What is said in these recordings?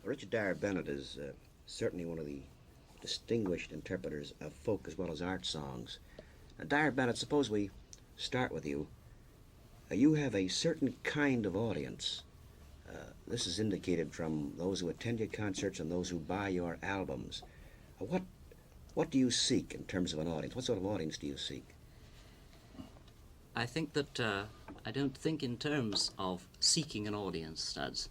Richard Dyer-Bennet is certainly one of the distinguished interpreters of folk as well as art songs. Now, Dyer-Bennet, suppose we start with you. You have a certain kind of audience. This is indicated from those who attend your concerts and those who buy your albums. What do you seek in terms of an audience? What sort of audience do you seek? I think that I don't think in terms of seeking an audience, Studs.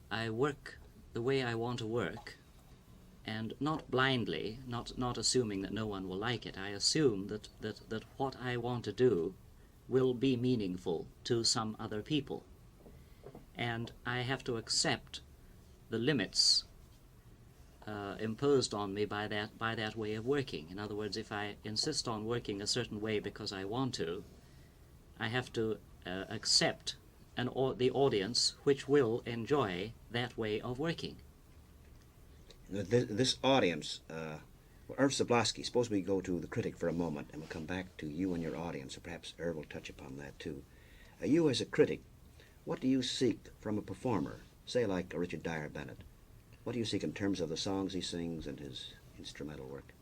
I work the way I want to work, and not blindly, not assuming that no one will like it. I assume that what I want to do will be meaningful to some other people. And I have to accept the limits imposed on me by that way of working. In other words, if I insist on working a certain way because I want to, I have to accept the audience which will enjoy that way of working. This audience, Irving Sablosky, suppose we go to the critic for a moment and we'll come back to you and your audience, or perhaps Irv will touch upon that too. You as a critic, what do you seek from a performer, say like Richard Dyer-Bennet? What do you seek in terms of the songs he sings and his instrumental work?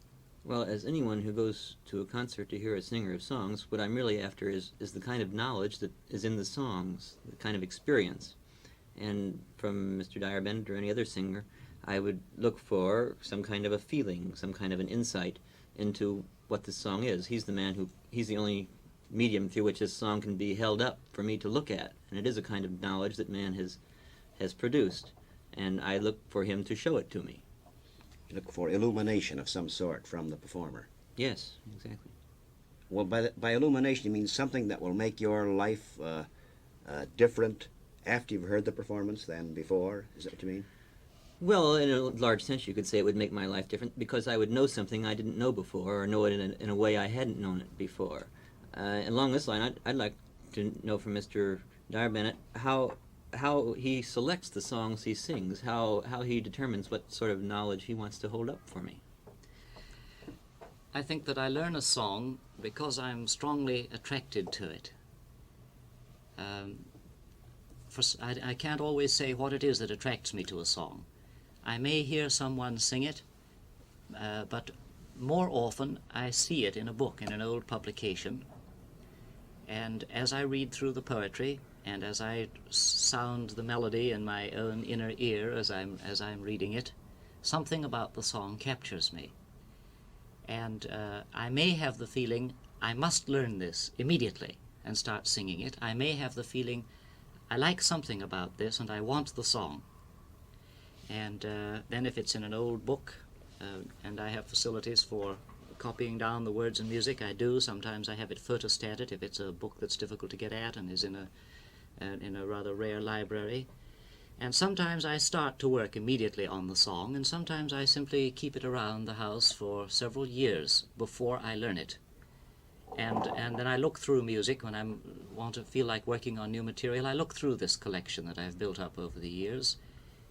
Well, as anyone who goes to a concert to hear a singer of songs, what I'm really after is the kind of knowledge that is in the songs, the kind of experience. And from Mr. Dyer-Bennet or any other singer, I would look for some kind of a feeling, some kind of an insight into what this song is. He's the only medium through which this song can be held up for me to look at. And it is a kind of knowledge that man has produced. And I look for him to show it to me. You look for illumination of some sort from the performer. Yes, exactly. Well, by illumination, you mean something that will make your life different after you've heard the performance than before? Is that what you mean? Well, in a large sense, you could say it would make my life different because I would know something I didn't know before, or know it in a way I hadn't known it before. Along this line, I'd like to know from Mr. Dyer-Bennet how he selects the songs he sings, how he determines what sort of knowledge he wants to hold up for me. I think that I learn a song because I'm strongly attracted to it. I can't always say what it is that attracts me to a song. I may hear someone sing it, but more often I see it in a book, in an old publication. And as I read through the poetry, and as I sound the melody in my own inner ear as I'm reading it, something about the song captures me. And I may have the feeling, I must learn this immediately and start singing it. I may have the feeling, I like something about this and I want the song. And then if it's in an old book, and I have facilities for copying down the words and music, I do. Sometimes I have it photostated if it's a book that's difficult to get at and is in a rather rare library. And sometimes I start to work immediately on the song, and sometimes I simply keep it around the house for several years before I learn it. And then I look through music when I want to feel like working on new material. I look through this collection that I've built up over the years,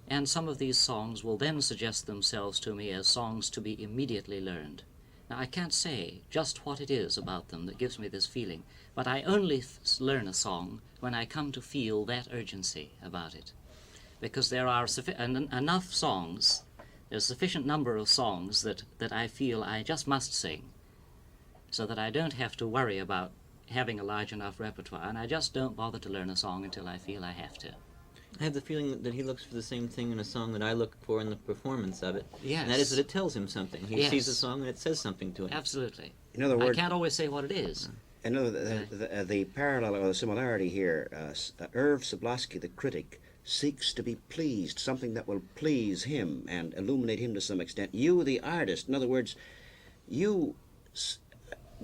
and some of these songs will then suggest themselves to me as songs to be immediately learned. Now, I can't say just what it is about them that gives me this feeling, but I only learn a song when I come to feel that urgency about it. Because there are enough songs, there's a sufficient number of songs that I feel I just must sing, so that I don't have to worry about having a large enough repertoire, and I just don't bother to learn a song until I feel I have to. I have the feeling that he looks for the same thing in a song that I look for in the performance of it. Yes. And that is that it tells him something. He sees a song and it says something to him. Absolutely. In other words, I can't always say what it is. in other, the parallel or the similarity here, Irving Sablosky, the critic, seeks to be pleased, something that will please him and illuminate him to some extent. You, the artist, in other words, do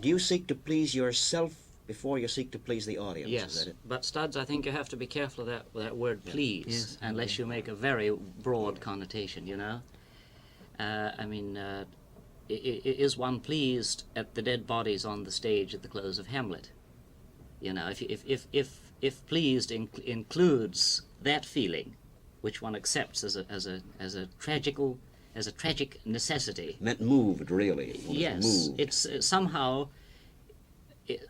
you seek to please yourself before you seek to please the audience? Yes, Is that it? but Studs, I think you have to be careful of that word please, Yes, unless you make a very broad connotation, you know? Is one pleased at the dead bodies on the stage at the close of Hamlet? You know, if pleased includes that feeling, which one accepts as a tragic necessity. Meant moved, really. One is Yes, moved. it's somehow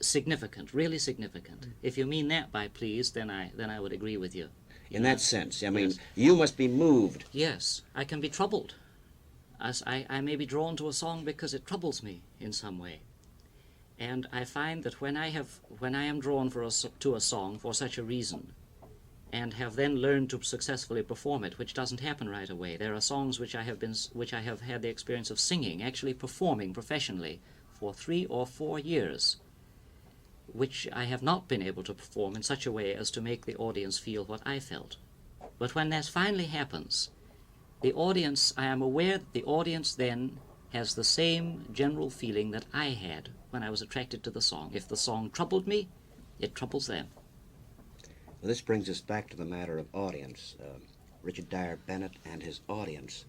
significant, really significant. If you mean that by pleased, then I would agree with you. In that sense, I mean, Yes. you must be moved. Yes, I can be troubled. As I may be drawn to a song because it troubles me in some way. And I find that when I am drawn to a song for such a reason, and have then learned to successfully perform it, which doesn't happen right away. There are songs which I have had the experience of singing, actually performing professionally for 3 or 4 years, which I have not been able to perform in such a way as to make the audience feel what I felt. But when that finally happens, the audience, I am aware that the audience then has the same general feeling that I had when I was attracted to the song. If the song troubled me, it troubles them. Well, this brings us back to the matter of audience. Richard Dyer-Bennet and his audience.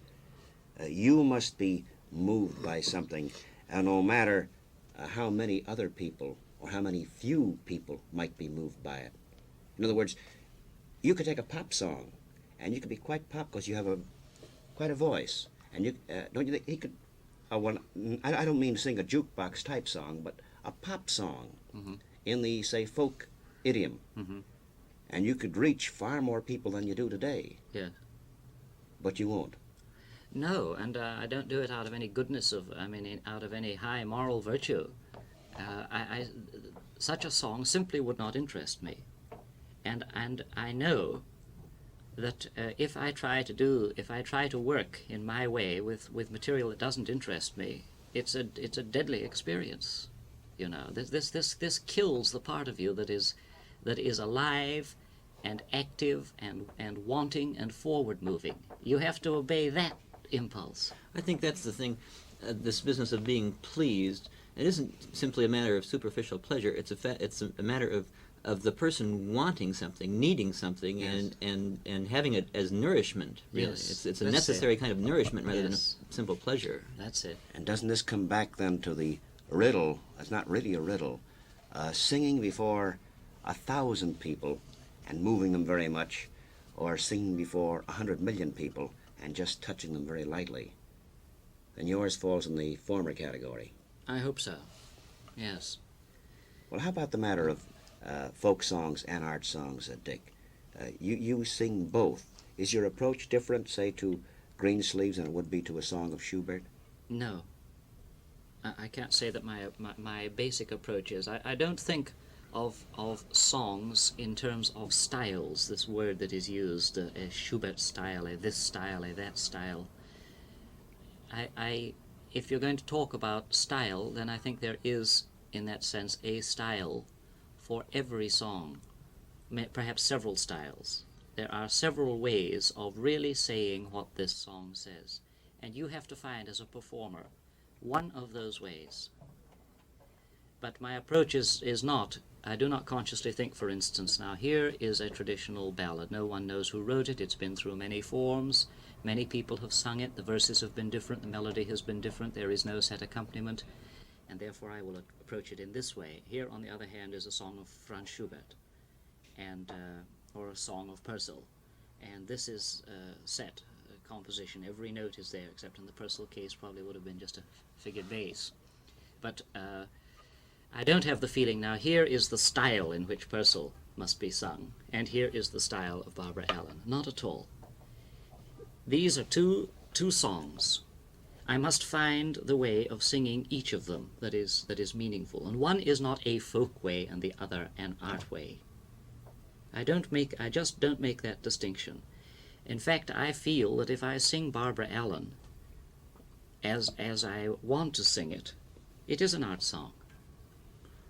You must be moved by something, no matter how many other people or how many few people might be moved by it. In other words, you could take a pop song, and you could be quite pop because you have quite a voice, and you don't you think he could? I don't mean sing a jukebox type song, but a pop song in the, say, folk idiom. And you could reach far more people than you do today. Yeah. But you won't. No, and I don't do it out of any goodness out of any high moral virtue. Such a song simply would not interest me. And I know that if I try to work in my way with material that doesn't interest me, it's a deadly experience. You know, this kills the part of you that is alive and active and wanting and forward moving. You have to obey that impulse. I think that's the thing. This business of being pleased, it isn't simply a matter of superficial pleasure. It's a matter of the person wanting something, needing something, Yes. and having it as nourishment. Really, Yes, it's a that's necessary it. kind of nourishment rather than Yes. a simple pleasure. That's it. And doesn't this come back then to the riddle? It's not really a riddle. Singing before 1,000 people and moving them very much, or singing before 100 million people and just touching them very lightly. Then yours falls in the former category. I hope so. Yes. Well, how about the matter of folk songs and art songs, Dick? You sing both. Is your approach different, say, to Greensleeves than it would be to a song of Schubert? No. I can't say that my basic approach is. I don't think of songs in terms of styles, this word that is used, a Schubert style, a this style, a that style. If you're going to talk about style, then I think there is, in that sense, a style for every song, perhaps several styles. There are several ways of really saying what this song says, and you have to find, as a performer, one of those ways. But my approach is not, I do not consciously think, for instance, now here is a traditional ballad. No one knows who wrote it. It's been through many forms. Many people have sung it. The verses have been different. The melody has been different. There is no set accompaniment. And therefore I will approach it in this way. Here, on the other hand, is a song of Franz Schubert, and or a song of Purcell. And this is set composition. Every note is there, except in the Purcell case probably would have been just a figured bass. But I don't have the feeling, now here is the style in which Purcell must be sung, and here is the style of Barbara Allen. Not at all. These are two songs. I must find the way of singing each of them that is meaningful. And one is not a folk way and the other an art way. I just don't make that distinction. In fact, I feel that if I sing Barbara Allen as I want to sing it, it is an art song.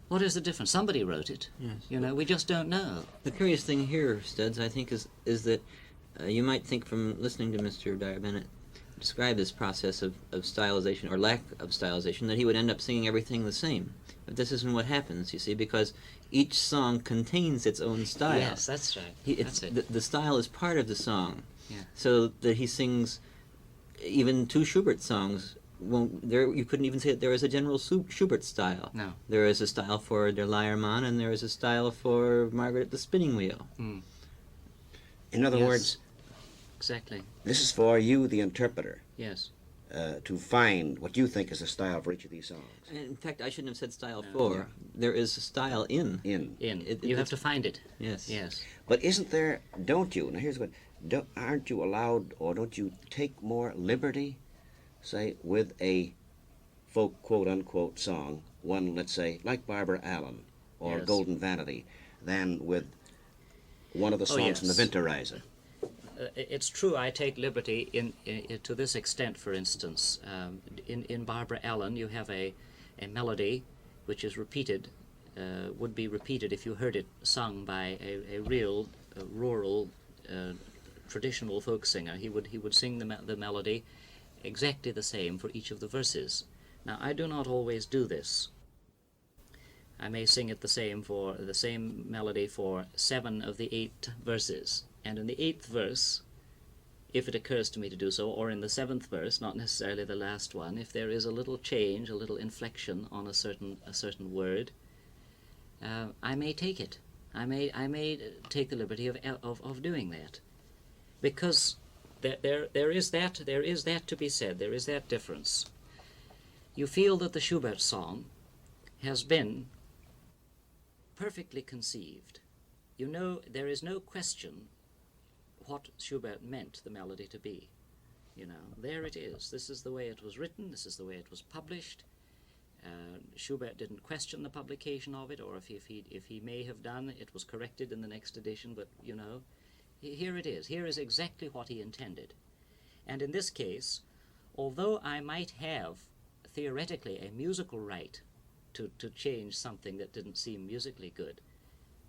What is the difference? Somebody wrote it. Yes. You know, we just don't know. The curious thing here, Studs, I think, is that you might think from listening to Mr. Dyer-Bennet describe this process of stylization or lack of stylization that he would end up singing everything the same. But this isn't what happens, you see, because each song contains its own style. Yes, that's right. That's it. The style is part of the song. Yeah. So that he sings even two Schubert songs. You couldn't even say that there is a general Schubert style. No. There is a style for Der Leiermann, and there is a style for Margaret at the Spinning Wheel. Mm. In other Yes. words, Exactly. this is for you, the interpreter. Yes. to find what you think is a style for each of these songs? In fact, I shouldn't have said style No. for. Yeah. There is a style in. In. You have to find it. Yes. Yes. But isn't there, don't you, now here's what, aren't you allowed, or don't you take more liberty, say, with a folk quote-unquote song, one, let's say, like Barbara Allen or Yes. Golden Vanity, than with one of the songs from the yes. Winterreise? It's true. I take liberty in to this extent. For instance, in Barbara Allen, you have a melody which is repeated, would be repeated if you heard it sung by a real rural traditional folk singer. He would sing the melody exactly the same for each of the verses. Now, I do not always do this. I may sing it the same melody for 7 of the 8 verses. And in the 8th verse, if it occurs to me to do so, or in the 7th verse, not necessarily the last one, if there is a little change, a little inflection on a certain word, I may take it. I may take the liberty of doing that, because there is that to be said. There is that difference. You feel that the Schubert song has been perfectly conceived. You know, there is no question what Schubert meant the melody to be. You know, there it is. This is the way it was written. This is the way it was published. Schubert didn't question the publication of it, or if he may have done, it was corrected in the next edition. But you know, here it is. Here is exactly what he intended. And in this case, although I might have theoretically a musical right to change something that didn't seem musically good,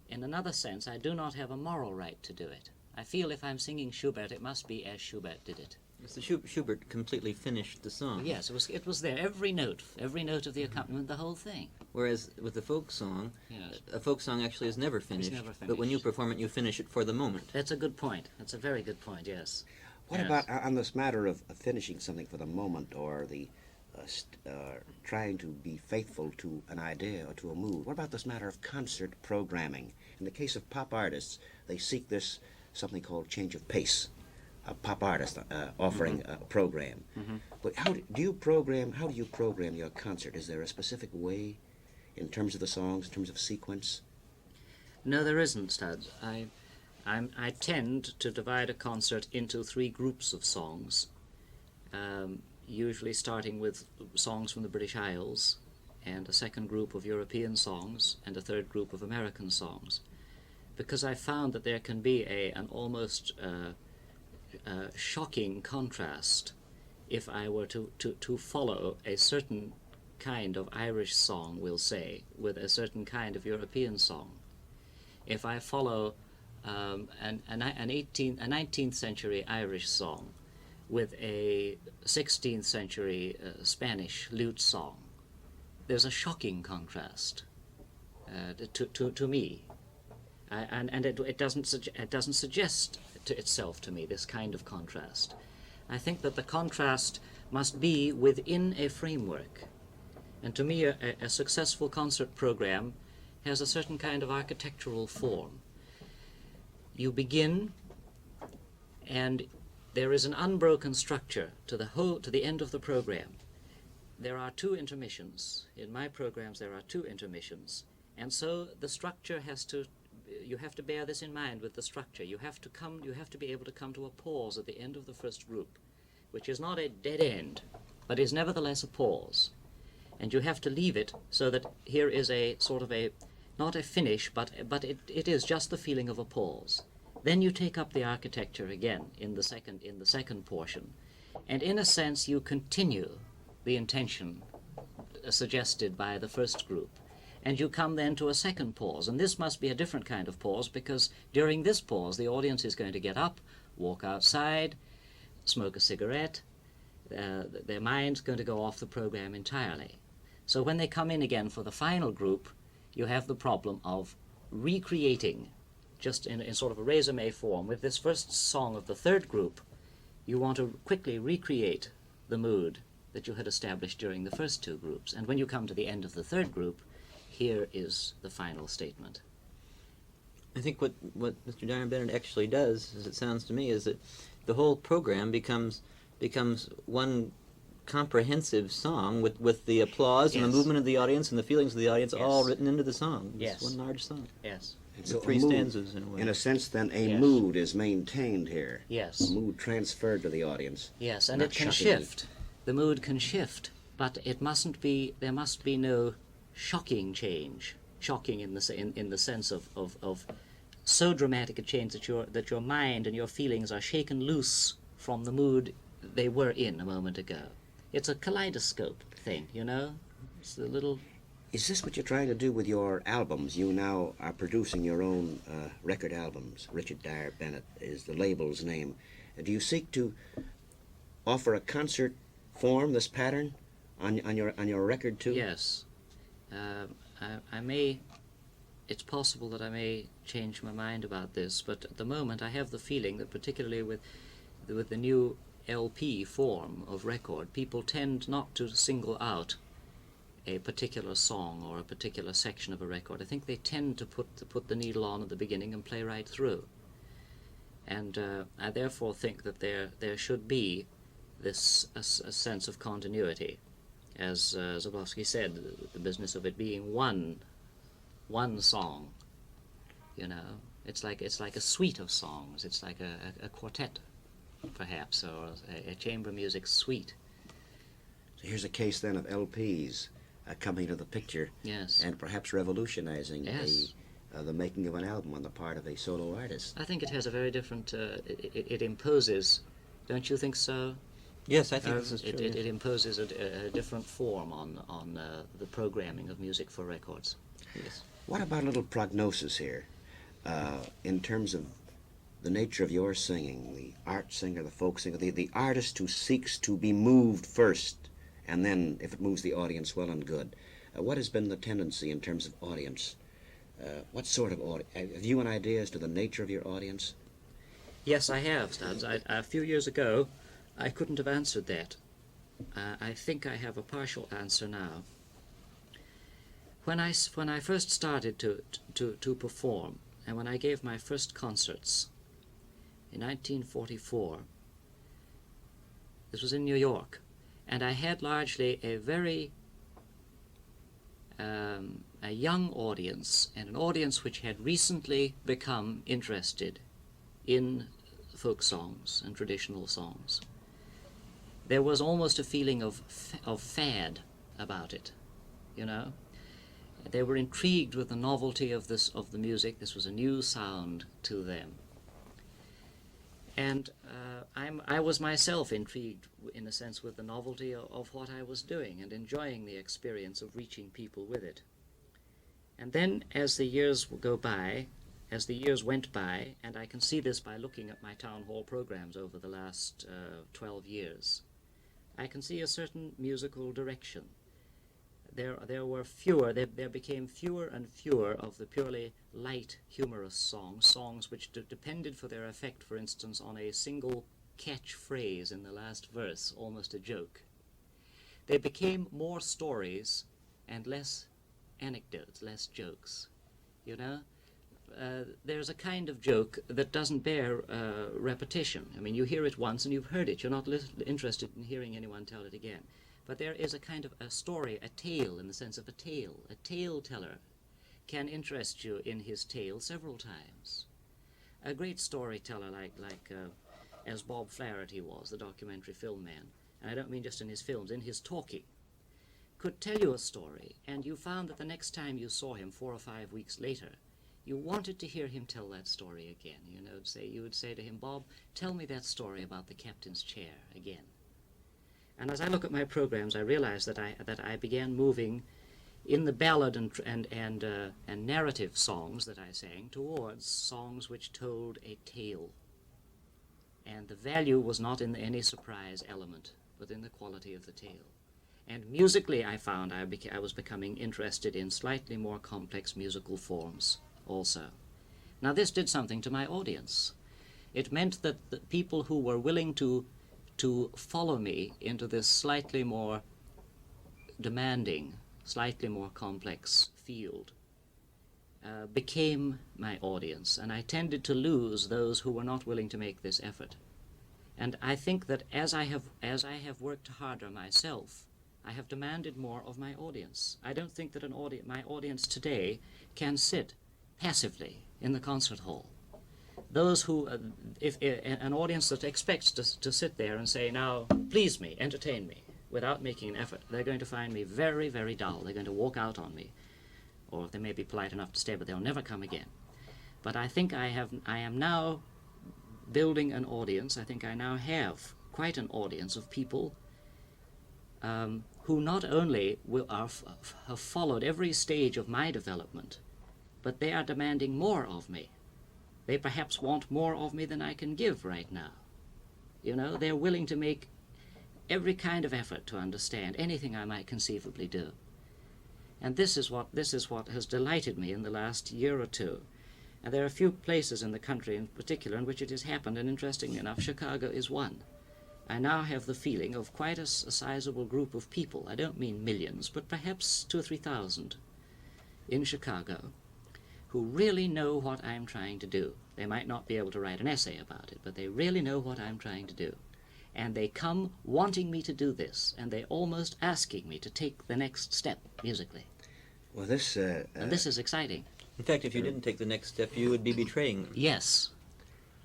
in another sense, I do not have a moral right to do it. I feel if I'm singing Schubert, it must be as Schubert did it. So Schubert completely finished the song. Yes, it was there. Every note of the accompaniment, the whole thing. Whereas with the folk song, Yes. a folk song actually is never finished. never But when you finished. perform it, you finish it for the moment. That's a good point. That's a very good point, yes. What Yes. about on this matter of finishing something for the moment, or the trying to be faithful to an idea or to a mood? What about this matter of concert programming? In the case of pop artists, they seek this something called change of pace. A pop artist offering a program. But how do you program your concert? Is there a specific way in terms of the songs, in terms of sequence? No, there isn't, Studs. I tend to divide a concert into 3 groups of songs, usually starting with songs from the British Isles, and a second group of European songs, and a third group of American songs, because I found that there can be an almost shocking contrast if I were to follow a certain kind of Irish song, we'll say, with a certain kind of European song. If I follow a 19th century Irish song with a 16th century Spanish lute song, there's a shocking contrast to me. And it doesn't suggest to itself to me this kind of contrast. I think that the contrast must be within a framework. And to me, a successful concert program has a certain kind of architectural form. You begin, and there is an unbroken structure to the end of the program. There are 2 intermissions. In my programs, there are 2 intermissions. And so the structure you have to bear this in mind with the structure. You have to be able to come to a pause at the end of the first group, which is not a dead end, but is nevertheless a pause. And you have to leave it so that here is a sort of not a finish, but it is just the feeling of a pause. Then you take up the architecture again in the second portion, and in a sense you continue the intention suggested by the first group. And you come then to a second pause, and this must be a different kind of pause, because during this pause the audience is going to get up, walk outside, smoke a cigarette, their mind's going to go off the program entirely. So when they come in again for the final group, you have the problem of recreating, just in sort of a resume form, with this first song of the third group, you want to quickly recreate the mood that you had established during the first 2 groups. And when you come to the end of the third group, here is the final statement. I think what Mr. Dyer-Bennet actually does, as it sounds to me, is that the whole program becomes one comprehensive song with the applause and the Yes. movement of the audience and the feelings of the audience Yes. all written into the song. It's Yes. one large song. Yes. And So a three mood, stanzas in a way. in a sense, then a Yes. mood is maintained here. Yes. A mood transferred to the audience. Yes, and Not it can shockingly. shift. The mood can shift, but it mustn't be. There must be no shocking change. Shocking in the sense of so dramatic a change that your mind and your feelings are shaken loose from the mood they were in a moment ago. It's a kaleidoscope thing, you know. It's a little. Is this what you're trying to do with your albums? You now are producing your own record albums. Richard Dyer-Bennet is the label's name. Do you seek to offer a concert form, this pattern, on your record too? Yes. I may. It's possible that I may change my mind about this, but at the moment I have the feeling that, particularly with the new LP form of record, people tend not to single out a particular song or a particular section of a record. I think they tend to put the needle on at the beginning and play right through. And I therefore think that there should be this a sense of continuity, as Sablosky said, the business of it being one song. You know, it's like a suite of songs. It's like a quartet, perhaps, or a chamber music suite. So here's a case then of LPs coming to the picture. Yes. And perhaps revolutionizing Yes. the making of an album on the part of a solo artist. I think it has a very different. It imposes. Don't you think so? Yes, I think this is true. It imposes a different form on the programming of music for records. Yes. What about a little prognosis here in terms of the nature of your singing, the art singer, the folk singer, the artist who seeks to be moved first, and then, if it moves the audience, well and good. What has been the tendency in terms of audience? What sort of audience? Have you an idea as to the nature of your audience? Yes, I have, Studs. A few years ago, I couldn't have answered that. I think I have a partial answer now. When I first started to perform, and when I gave my first concerts in 1944, this was in New York, and I had largely a very a young audience, and an audience which had recently become interested in folk songs and traditional songs. There was almost a feeling of fad about it, you know. They were intrigued with the novelty of the music. This was a new sound to them. And I was myself intrigued, in a sense, with the novelty of what I was doing and enjoying the experience of reaching people with it. And then, as the years went by, and I can see this by looking at my town hall programs over the last 12 years, I can see a certain musical direction. There became fewer and fewer of the purely light, humorous songs which depended for their effect, for instance, on a single catch phrase in the last verse, almost a joke. They became more stories and less anecdotes, less jokes, you know. There's a kind of joke that doesn't bear repetition. I mean, you hear it once and you've heard it. You're not interested in hearing anyone tell it again. But there is a kind of a story, a tale, in the sense of a tale. A tale teller can interest you in his tale several times. A great storyteller like as Bob Flaherty was, the documentary film man, and I don't mean just in his films, in his talking, could tell you a story, and you found that the next time you saw him 4 or 5 weeks later, you wanted to hear him tell that story again. You would say to him, "Bob, tell me that story about the captain's chair again." And as I look at my programs, I realize that I began moving in the ballad and narrative songs that I sang towards songs which told a tale. And the value was not in any surprise element, but in the quality of the tale. And musically, I found I was becoming interested in slightly more complex musical forms also. Now, this did something to my audience. It meant that the people who were willing to follow me into this slightly more demanding, slightly more complex field became my audience, and I tended to lose those who were not willing to make this effort. And I think that as I have worked harder myself, I have demanded more of my audience. I don't think that my audience today can sit passively in the concert hall. Those who, if an audience that expects to sit there and say, now, please me, entertain me, without making an effort, they're going to find me very, very dull. They're going to walk out on me. Or they may be polite enough to stay, but they'll never come again. But I think I am now building an audience. I think I now have quite an audience of people who not only have followed every stage of my development, but they are demanding more of me. They perhaps want more of me than I can give right now. You know, they're willing to make every kind of effort to understand anything I might conceivably do. And this is what has delighted me in the last year or two. And there are a few places in the country in particular in which it has happened, and interestingly enough, Chicago is one. I now have the feeling of quite a sizable group of people, I don't mean millions, but perhaps 2,000 or 3,000 in Chicago, who really know what I'm trying to do. They might not be able to write an essay about it, but they really know what I'm trying to do. And they come wanting me to do this, and they're almost asking me to take the next step musically. Well, this... and this is exciting. In fact, if you didn't take the next step, you would be betraying them. Yes.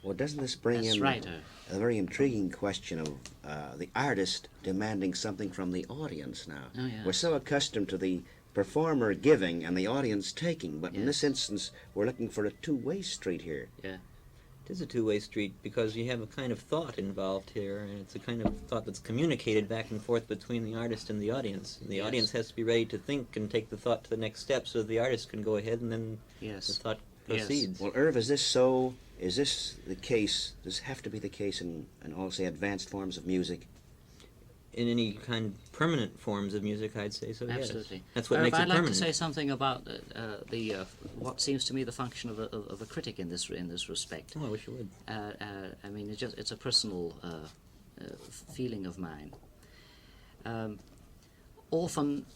Well, doesn't this bring That's in right. a very intriguing question of the artist demanding something from the audience now? Oh, yes. We're so accustomed to the performer giving and the audience taking, but in Yes. this instance, we're looking for a two-way street here. Yeah. It is a two-way street because you have a kind of thought involved here, and it's a kind of thought that's communicated back and forth between the artist and the audience. And the Yes. audience has to be ready to think and take the thought to the next step so the artist can go ahead and then Yes. the thought Yes. proceeds. Well, Irv, is this so? Is this the case? Does this have to be the case in all, say, advanced forms of music? In any kind of permanent forms of music, I'd say so, yes. Absolutely. That's what Irv, makes it I'd like permanent. to say something about what seems to me the function of a critic in this respect. Oh, I wish you would. I mean, it's a personal feeling of mine. Often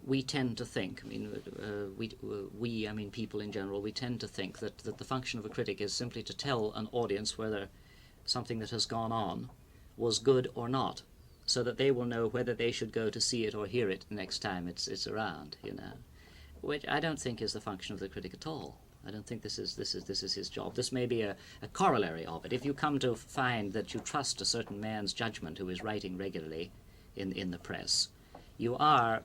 we tend to think, I mean, people in general, we tend to think that the function of a critic is simply to tell an audience whether something that has gone on was good or not, so that they will know whether they should go to see it or hear it next time it's around, you know. Which I don't think is the function of the critic at all. I don't think this is his job. This may be a corollary of it. If you come to find that you trust a certain man's judgment who is writing regularly in the press, you are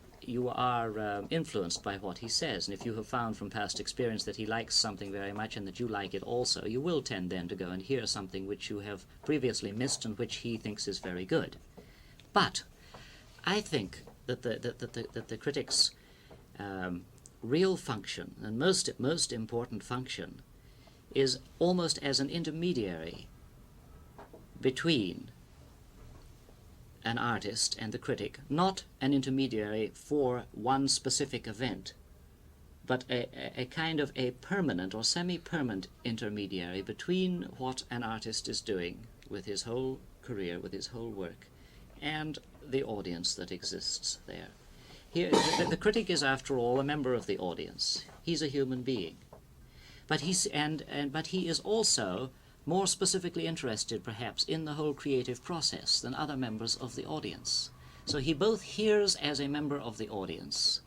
influenced by what he says. And if you have found from past experience that he likes something very much and that you like it also, you will tend then to go and hear something which you have previously missed and which he thinks is very good. But I think that the critic's real function and most important function is almost as an intermediary between an artist and the critic, not an intermediary for one specific event, but a kind of a permanent or semi-permanent intermediary between what an artist is doing with his whole career, with his whole work, and the audience that exists there. Here, the critic is, after all, a member of the audience. He's a human being, but he is also more specifically interested, perhaps, in the whole creative process than other members of the audience. So he both hears as a member of the audience,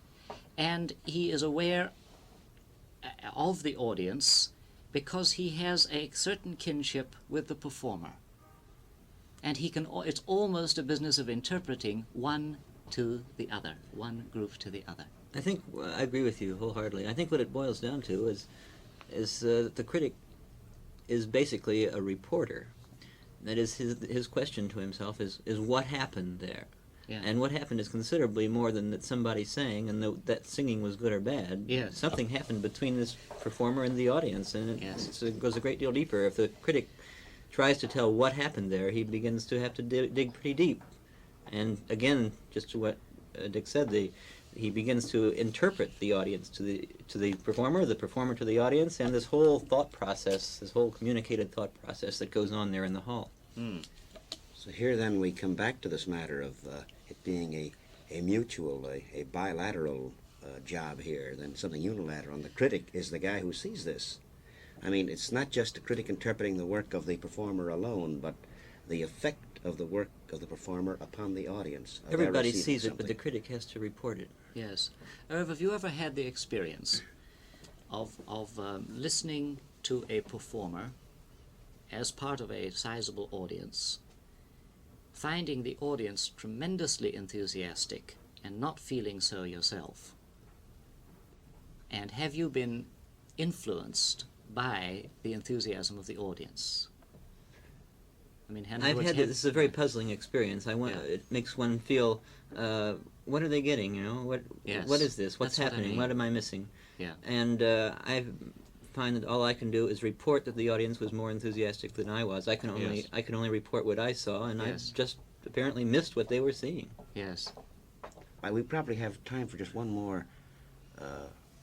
and he is aware of the audience because he has a certain kinship with the performer. And it's almost a business of interpreting one to the other, one group to the other. I think I agree with you wholeheartedly. I think what it boils down to is the critic is basically a reporter. That is, his question to himself is what happened there? Yeah. And what happened is considerably more than that somebody sang and that singing was good or bad. Yes. Something happened between this performer and the audience, and Yes. it goes a great deal deeper. If the critic tries to tell what happened there, he begins to have to dig pretty deep. And again, just to what Dick said, he begins to interpret the audience to the performer to the audience, and this whole thought process, this whole communicated thought process that goes on there in the hall. Mm. So here then we come back to this matter of it being a mutual, a bilateral job here than something unilateral. And the critic is the guy who sees this. I mean, it's not just a critic interpreting the work of the performer alone, but the effect of the work of the performer upon the audience. of their Everybody receiving sees it, but the something. critic has to report it. Yes. Irv, have you ever had the experience of listening to a performer as part of a sizable audience, finding the audience tremendously enthusiastic and not feeling so yourself? And have you been influenced by the enthusiasm of the audience? I mean, in other I've words, had this is a very puzzling experience. Yeah. It makes one feel, what are they getting? You know, Yes. what is this? What's That's what I happening? mean. What am I missing? Yeah. And I find that all I can do is report that the audience was more enthusiastic than I was. I can only report what I saw, and Yes. I just apparently missed what they were seeing. Yes. We probably have time for just one more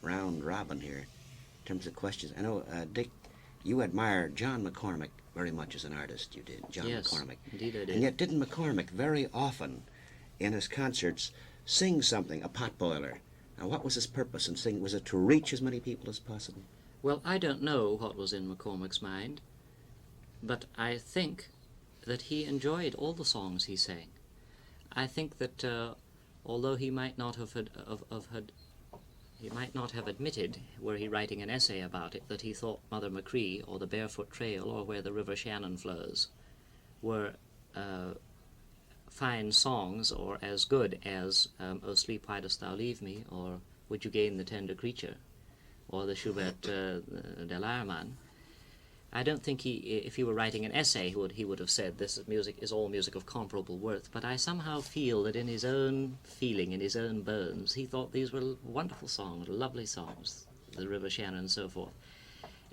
round robin here in terms of questions. I know, Dick, you admire John McCormack very much as an artist. You did, John Yes, McCormack. indeed I did. And yet, didn't McCormack very often in his concerts sing something, a potboiler? Now, what was his purpose in singing? Was it to reach as many people as possible? Well, I don't know what was in McCormack's mind, but I think that he enjoyed all the songs he sang. I think that although he might not have he might not have admitted, were he writing an essay about it, that he thought Mother Machree or the Barefoot Trail or Where the River Shannon Flows were fine songs, or as good as O Sleep, Why Dost Thou Leave Me, or Would You Gain the Tender Creature, or the Schubert Der Leiermann. I don't think if he were writing an essay, he would have said this music is all music of comparable worth, but I somehow feel that in his own feeling, in his own bones, he thought these were wonderful songs, lovely songs, The River Shannon and so forth.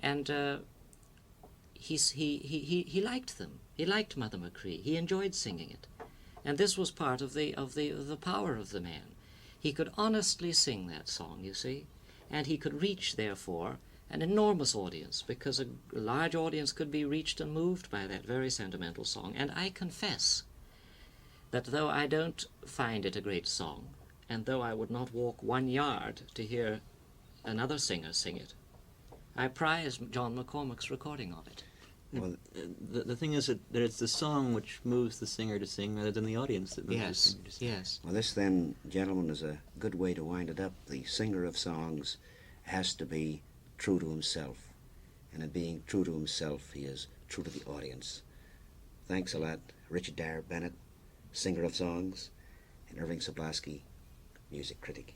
And he liked them. He liked Mother Machree. He enjoyed singing it. And this was part of the power of the man. He could honestly sing that song, you see, and he could reach, therefore, an enormous audience, because a large audience could be reached and moved by that very sentimental song. And I confess that though I don't find it a great song, and though I would not walk 1 yard to hear another singer sing it, I prize John McCormack's recording of it. Well, The thing is that it's the song which moves the singer to sing rather than the audience that moves the Yes, singer to sing. yes. well, this then, gentlemen, is a good way to wind it up. The singer of songs has to be true to himself. And in being true to himself, he is true to the audience. Thanks a lot, Richard Dyer-Bennet, singer of songs, and Irving Sablosky, music critic.